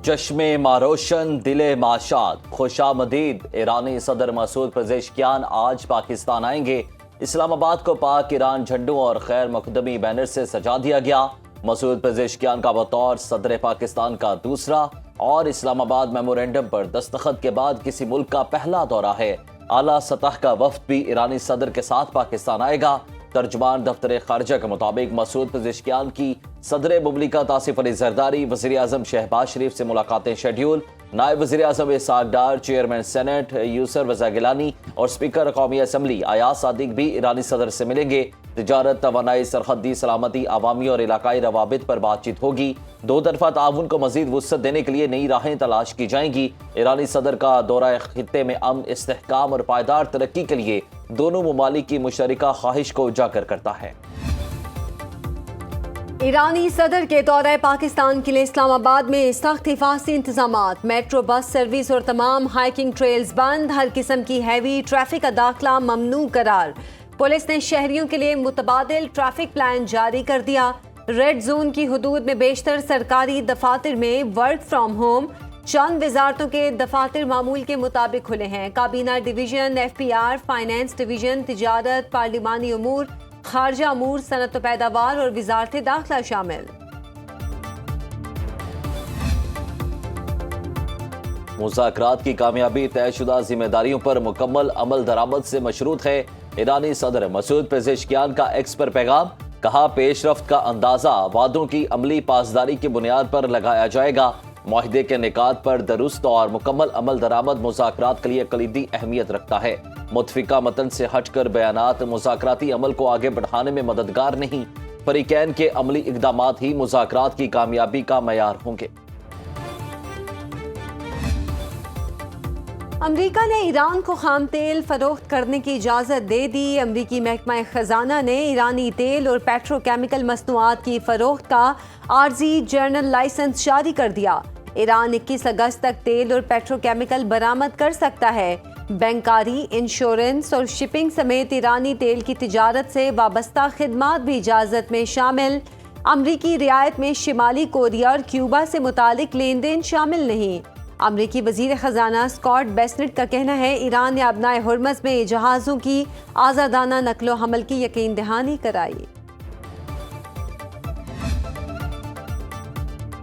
چشم ماروشن دل ماشاد خوش آمدید ایرانی صدر مسعود پزشکیان آج پاکستان آئیں گے۔ اسلام آباد کو پاک ایران جھنڈوں اور خیر مقدمی بینر سے سجا دیا گیا۔ مسعود پزشکیان کا بطور صدر پاکستان کا دوسرا اور اسلام آباد میمورینڈم پر دستخط کے بعد کسی ملک کا پہلا دورہ ہے۔ اعلیٰ سطح کا وفد بھی ایرانی صدر کے ساتھ پاکستان آئے گا۔ ترجمان دفتر خارجہ کے مطابق مسعود پزشکیان کی صدر مملکت آصف علی زرداری، وزیر اعظم شہباز شریف سے ملاقاتیں شیڈیول۔ نائب وزیر اعظم اسحاق ڈار، چیئرمین سینٹ یوسر رضا گیلانی اور اسپیکر قومی اسمبلی ایاز صادق بھی ایرانی صدر سے ملیں گے۔ تجارت، توانائی، سرحدی سلامتی، عوامی اور علاقائی روابط پر بات چیت ہوگی۔ دو طرفہ تعاون کو مزید وسعت دینے کے لیے نئی راہیں تلاش کی جائیں گی۔ ایرانی صدر کا دورہ خطے میں امن، استحکام اور پائیدار ترقی کے لیے دونوں ممالک کی مشترکہ خواہش کو اجاگر کرتا ہے۔ ایرانی صدر کے دورہ پاکستان کے لیے اسلام آباد میں سخت حفاظتی انتظامات، میٹرو بس سروس اور تمام ہائکنگ ٹریلز بند، ہر قسم کی ہیوی ٹریفک کا داخلہ ممنوع قرار۔ پولیس نے شہریوں کے لیے متبادل ٹریفک پلان جاری کر دیا۔ ریڈ زون کی حدود میں بیشتر سرکاری دفاتر میں ورک فرام ہوم، چند وزارتوں کے دفاتر معمول کے مطابق کھلے ہیں۔ کابینہ division, F P R, finance division, تجارت، پارلیمانی امور، خارجہ امور، صنعت و پیداوار اور وزارت داخلہ شامل۔ مذاکرات کی کامیابی طے شدہ ذمہ داریوں پر مکمل عمل درآمد سے مشروط ہے۔ ایرانی صدر مسعود پزشکیان کا ایکس پر پیغام، کہا پیش رفت کا اندازہ وعدوں کی عملی پاسداری کی بنیاد پر لگایا جائے گا۔ معاہدے کے نکات پر درست اور مکمل عمل درآمد مذاکرات کے لیے کلیدی اہمیت رکھتا ہے۔ متفقہ متن سے ہٹ کر بیانات مذاکراتی عمل کو آگے بڑھانے میں مددگار نہیں۔ فریقین کے عملی اقدامات ہی مذاکرات کی کامیابی کا معیار ہوں گے۔ امریکہ نے ایران کو خام تیل فروخت کرنے کی اجازت دے دی۔ امریکی محکمہ خزانہ نے ایرانی تیل اور پیٹرو کیمیکل مصنوعات کی فروخت کا عارضی جنرل لائسنس جاری کر دیا۔ ایران 21 اگست تک تیل اور پیٹرو کیمیکل برآمد کر سکتا ہے۔ بینکاری، انشورنس اور شپنگ سمیت ایرانی تیل کی تجارت سے وابستہ خدمات بھی اجازت میں شامل۔ امریکی رعایت میں شمالی کوریا اور کیوبا سے متعلق لین دین شامل نہیں۔ امریکی وزیر خزانہ اسکاٹ بیسنٹ کا کہنا ہے ایران نے ابنائے ہرمز میں جہازوں کی آزادانہ نقل و حمل کی یقین دہانی کرائی۔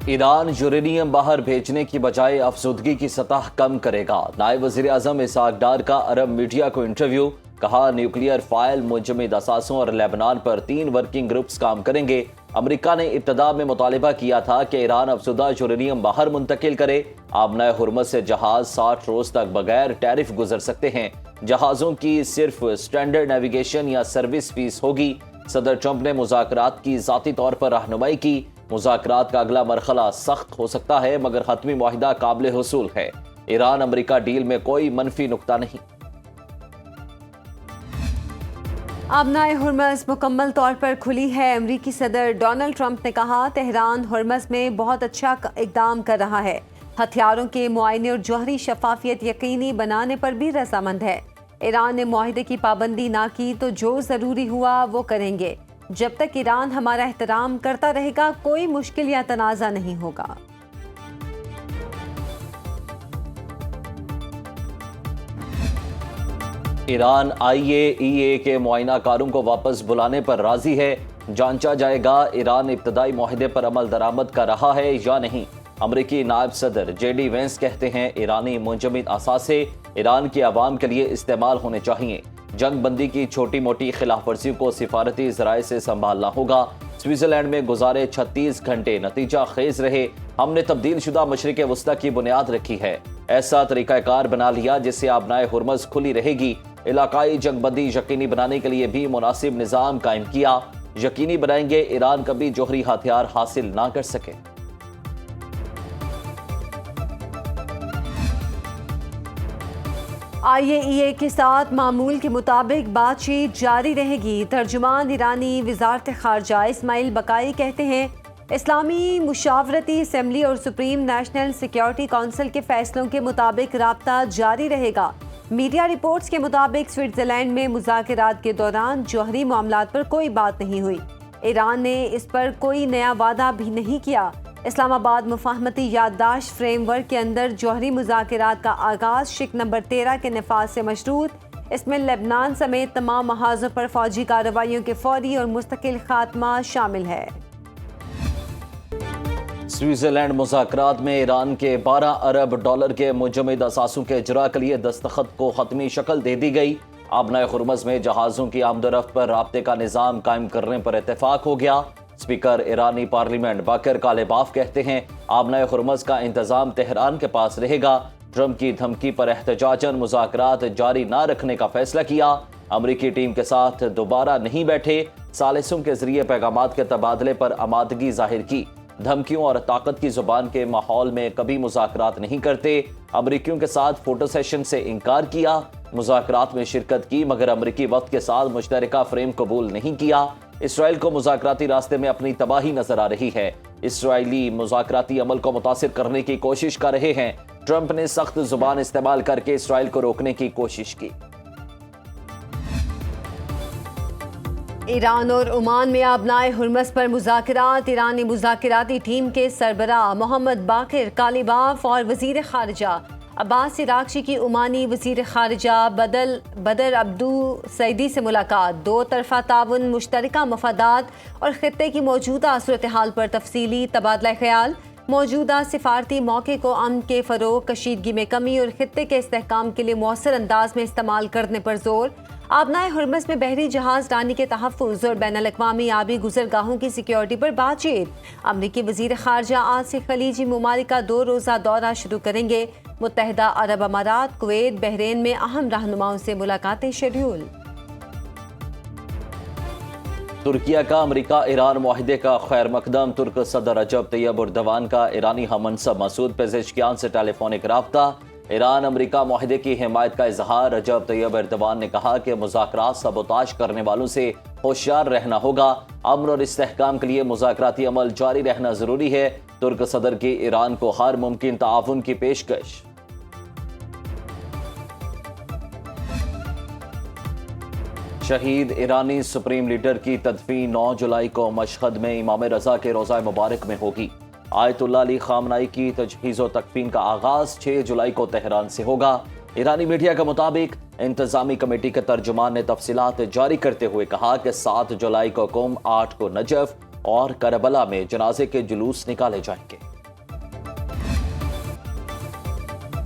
ایران یورینیم باہر بھیجنے کی بجائے افزودگی کی سطح کم کرے گا۔ نائب وزیر اعظم اسحاق ڈار کا عرب میڈیا کو انٹرویو، کہا نیوکلیئر فائل، منجمد اثاثوں اور لیبنان پر 3 ورکنگ گروپس کام کریں گے۔ امریکہ نے ابتدا میں مطالبہ کیا تھا کہ ایران افزودہ یورینیم باہر منتقل کرے۔ آبنائے ہرمز سے جہاز 60 روز تک بغیر ٹیرف گزر سکتے ہیں۔ جہازوں کی صرف سٹینڈرڈ نیویگیشن یا سروس فیس ہوگی۔ صدر ٹرمپ نے مذاکرات کی ذاتی طور پر رہنمائی کی۔ مذاکرات کا اگلا مرحلہ سخت ہو سکتا ہے مگر حتمی معاہدہ قابل حصول ہے۔ ایران امریکہ ڈیل میں کوئی منفی نقطہ نہیں۔ آبنائے ہرمز مکمل طور پر کھلی ہے۔ امریکی صدر ڈونلڈ ٹرمپ نے کہا تہران ہرمز میں بہت اچھا اقدام کر رہا ہے، ہتھیاروں کے معائنے اور جوہری شفافیت یقینی بنانے پر بھی رضامند ہے۔ ایران نے معاہدے کی پابندی نہ کی تو جو ضروری ہوا وہ کریں گے۔ جب تک ایران ہمارا احترام کرتا رہے گا کوئی مشکل یا تنازع نہیں ہوگا۔ ایران IAEA کے معائنہ کاروں کو واپس بلانے پر راضی ہے۔ جانچا جائے گا ایران ابتدائی معاہدے پر عمل درآمد کر رہا ہے یا نہیں۔ امریکی نائب صدر JD وینس کہتے ہیں ایرانی منجمد اثاثے ایران کے عوام کے لیے استعمال ہونے چاہیے۔ جنگ بندی کی چھوٹی موٹی خلاف ورزیوں کو سفارتی ذرائع سے سنبھالنا ہوگا۔ سوئٹزرلینڈ میں گزارے 36 گھنٹے نتیجہ خیز رہے۔ ہم نے تبدیل شدہ مشرق وسطی کی بنیاد رکھی ہے، ایسا طریقہ کار بنا لیا جس سے آبنائے ہرمز کھلی رہے گی۔ علاقائی جنگ بندی یقینی بنانے کے لیے بھی مناسب نظام قائم کیا۔ یقینی بنائیں گے ایران کبھی جوہری ہتھیار حاصل نہ کر سکے۔ IAEA کے ساتھ معمول کے مطابق بات چیت جاری رہے گی۔ ترجمان ایرانی وزارت خارجہ اسماعیل بقائی کہتے ہیں اسلامی مشاورتی اسمبلی اور سپریم نیشنل سیکیورٹی کونسل کے فیصلوں کے مطابق رابطہ جاری رہے گا۔ میڈیا رپورٹس کے مطابق سوئٹزرلینڈ میں مذاکرات کے دوران جوہری معاملات پر کوئی بات نہیں ہوئی۔ ایران نے اس پر کوئی نیا وعدہ بھی نہیں کیا۔ اسلام آباد مفاہمتی یادداشت فریم ورک کے اندر جوہری مذاکرات کا آغاز شق نمبر 13 کے نفاذ سے مشروط۔ اس میں لبنان سمیت تمام محاذوں پر فوجی کارروائیوں کے فوری اور مستقل خاتمہ شامل ہے۔ سوئٹزرلینڈ مذاکرات میں ایران کے 12 ارب ڈالر کے مجمد اثاثوں کے اجرا کے لیے دستخط کو حتمی شکل دے دی گئی۔ آبنائے ہرمز میں جہازوں کی آمد و رفت پر رابطے کا نظام قائم کرنے پر اتفاق ہو گیا۔ اسپیکر ایرانی پارلیمنٹ باقر کالباف کہتے ہیں آبنائے ہرمز کا انتظام تہران کے پاس رہے گا۔ ٹرمپ کی دھمکی پر احتجاجاً مذاکرات جاری نہ رکھنے کا فیصلہ کیا۔ امریکی ٹیم کے ساتھ دوبارہ نہیں بیٹھے، ثالثوں کے ذریعے پیغامات کے تبادلے پر آمادگی ظاہر کی۔ دھمکیوں اور طاقت کی زبان کے ماحول میں کبھی مذاکرات نہیں کرتے۔ امریکیوں کے ساتھ فوٹو سیشن سے انکار کیا۔ مذاکرات میں شرکت کی مگر امریکی وقت کے ساتھ مشترکہ فریم قبول نہیں کیا۔ اسرائیل کو مذاکراتی راستے میں اپنی تباہی نظر آ رہی ہے۔ اسرائیلی مذاکراتی عمل کو متاثر کرنے کی کوشش کر رہے ہیں۔ ٹرمپ نے سخت زبان استعمال کر کے اسرائیل کو روکنے کی کوشش کی۔ ایران اور عمان میں آبنائے ہرمز پر مذاکرات۔ ایرانی مذاکراتی ٹیم کے سربراہ محمد باقر کالباف اور وزیر خارجہ عباس عراقچی کی عمانی وزیر خارجہ بدر عبدو سعیدی سے ملاقات۔ دو طرفہ تعاون، مشترکہ مفادات اور خطے کی موجودہ صورتحال پر تفصیلی تبادلہ خیال۔ موجودہ سفارتی موقع کو امن کے فروغ، کشیدگی میں کمی اور خطے کے استحکام کے لیے مؤثر انداز میں استعمال کرنے پر زور۔ آبنائے ہرمز میں بحری جہاز رانی کے تحفظ اور بین الاقوامی آبی گزرگاہوں کی سیکیورٹی پر بات چیت۔ امریکی وزیر خارجہ آج سے خلیجی ممالک کا 2 روزہ دورہ شروع کریں گے۔ متحدہ عرب امارات، کویت، بحرین میں اہم رہنماؤں سے ملاقاتیں شیڈول۔ ترکیہ کا امریکہ ایران معاہدے کا خیر مقدم۔ ترک صدر رجب طیب اردوان کا ایرانی ہم منصب مسعود پزشکیان سے ٹیلی فونک رابطہ۔ ایران امریکہ معاہدے کی حمایت کا اظہار۔ رجب طیب اردوان نے کہا کہ مذاکرات سبوتاژ کرنے والوں سے ہوشیار رہنا ہوگا۔ امن اور استحکام کے لیے مذاکراتی عمل جاری رہنا ضروری ہے۔ ترک صدر کی ایران کو ہر ممکن تعاون کی پیشکش۔ شہید ایرانی سپریم لیڈر کی تدفین 9 جولائی کو مشہد میں امام رضا کے روضہ مبارک میں ہوگی۔ آیت اللہ علی خامنائی کی تجہیز و تکفین کا آغاز 6 جولائی کو تہران سے ہوگا۔ ایرانی میڈیا کے مطابق انتظامی کمیٹی کے ترجمان نے تفصیلات جاری کرتے ہوئے کہا کہ 7 جولائی کو قم، 8 کو نجف اور کربلا میں جنازے کے جلوس نکالے جائیں گے۔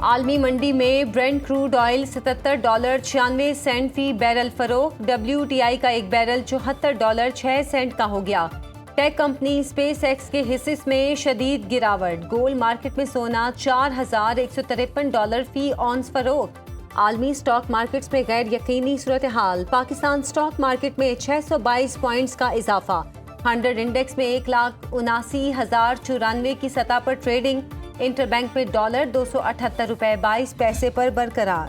عالمی منڈی میں برینٹ کروڈ آئل $77.96 فی بیرل فروخت۔ WTI کا ایک بیرل $74.06 کا ہو گیا۔ ٹیک کمپنی اسپیس ایکس کے حصص میں شدید گراوٹ۔ گولڈ مارکیٹ میں سونا $4153 فی اونس فروخت۔ عالمی سٹاک مارکیٹس میں غیر یقینی صورتحال۔ پاکستان سٹاک مارکیٹ میں 622 پوائنٹس کا اضافہ۔ 100 انڈیکس میں 1,79,094 کی سطح پر ٹریڈنگ۔ انٹر بینک میں ڈالر $278.22 پر برقرار۔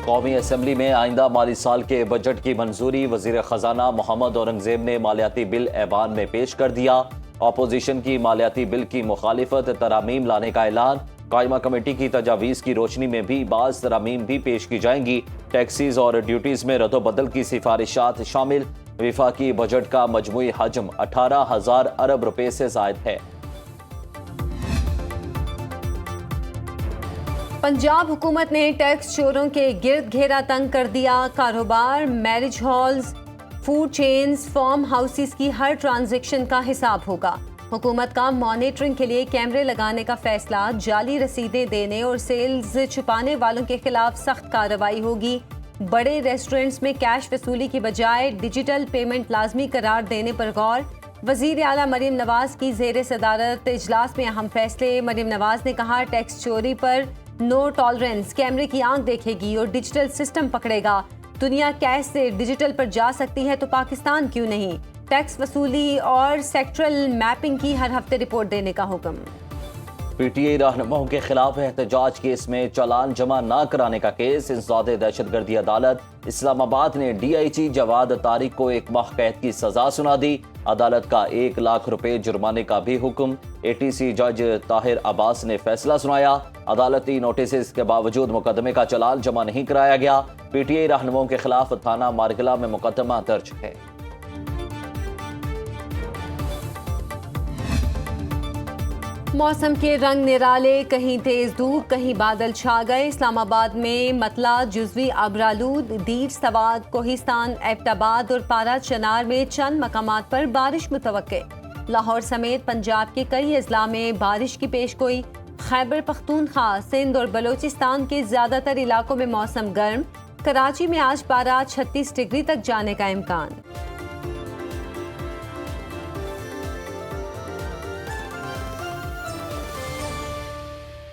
قومی اسمبلی میں آئندہ مالی سال کے بجٹ کی منظوری۔ وزیر خزانہ محمد اورنگزیب نے مالیاتی بل ایوان میں پیش کر دیا۔ اپوزیشن کی مالیاتی بل کی مخالفت، ترامیم لانے کا اعلان۔ قائمہ کمیٹی کی تجاویز کی روشنی میں بھی بعض ترامیم بھی پیش کی جائیں گی۔ ٹیکسیز اور ڈیوٹیز میں رد و بدل کی سفارشات شامل۔ وفاقی بجٹ کا مجموعی حجم 18,000 ارب روپے سے زائد ہے۔ پنجاب حکومت نے ٹیکس چوروں کے گرد گھیرا تنگ کر دیا۔ کاروبار، marriage halls, food chains, form houses کی ہر ٹرانزیکشن کا حساب ہوگا۔ حکومت کا مانیٹرنگ کے لیے کیمرے لگانے کا فیصلہ۔ جعلی رسیدیں دینے اور سیلز چھپانے والوں کے خلاف سخت کارروائی ہوگی۔ بڑے ریسٹورنٹس میں کیش وصولی کی بجائے ڈیجیٹل پیمنٹ لازمی قرار دینے پر غور۔ وزیر اعلیٰ مریم نواز کی زیر صدارت اجلاس میں اہم فیصلے۔ مریم نواز نے کہا ٹیکس چوری پر نو ٹالرنس، کیمرے کی آنکھ دیکھے گی اور ڈیجیٹل سسٹم پکڑے گا۔ دنیا کیش سے ڈیجیٹل پر جا سکتی ہے تو پاکستان کیوں نہیں؟ ٹیکس وصولی اور سیکٹرل میپنگ کی ہر ہفتے رپورٹ دینے کا حکم۔ پی ٹی آئی رہنماؤں کے خلاف احتجاج کیس میں چالان جمع نہ کرانے کا کیس۔ انسداد دہشت گردی عدالت اسلام آباد نے ڈی آئی جی جواد طارق کو 1 ماہ قید کی سزا سنا دی۔ عدالت کا 1 لاکھ روپے جرمانے کا بھی حکم۔ اے ٹی سی جج طاہر عباس نے فیصلہ سنایا۔ عدالتی نوٹسز کے باوجود مقدمے کا چالان جمع نہیں کرایا گیا۔ پی ٹی آئی رہنماؤں کے خلاف تھانہ مارگلہ میں مقدمہ درج ہے۔ موسم کے رنگ نرالے، کہیں تیز دھوپ کہیں بادل چھا گئے۔ اسلام آباد میں مطلع جزوی ابرآلود، دیر سوات، کوہستان، ایبٹ آباد اور پارا چنار میں چند مقامات پر بارش متوقع۔ لاہور سمیت پنجاب کے کئی اضلاع میں بارش کی پیشگوئی۔ خیبر پختونخوا، سندھ اور بلوچستان کے زیادہ تر علاقوں میں موسم گرم۔ کراچی میں آج پارا 36 ڈگری تک جانے کا امکان۔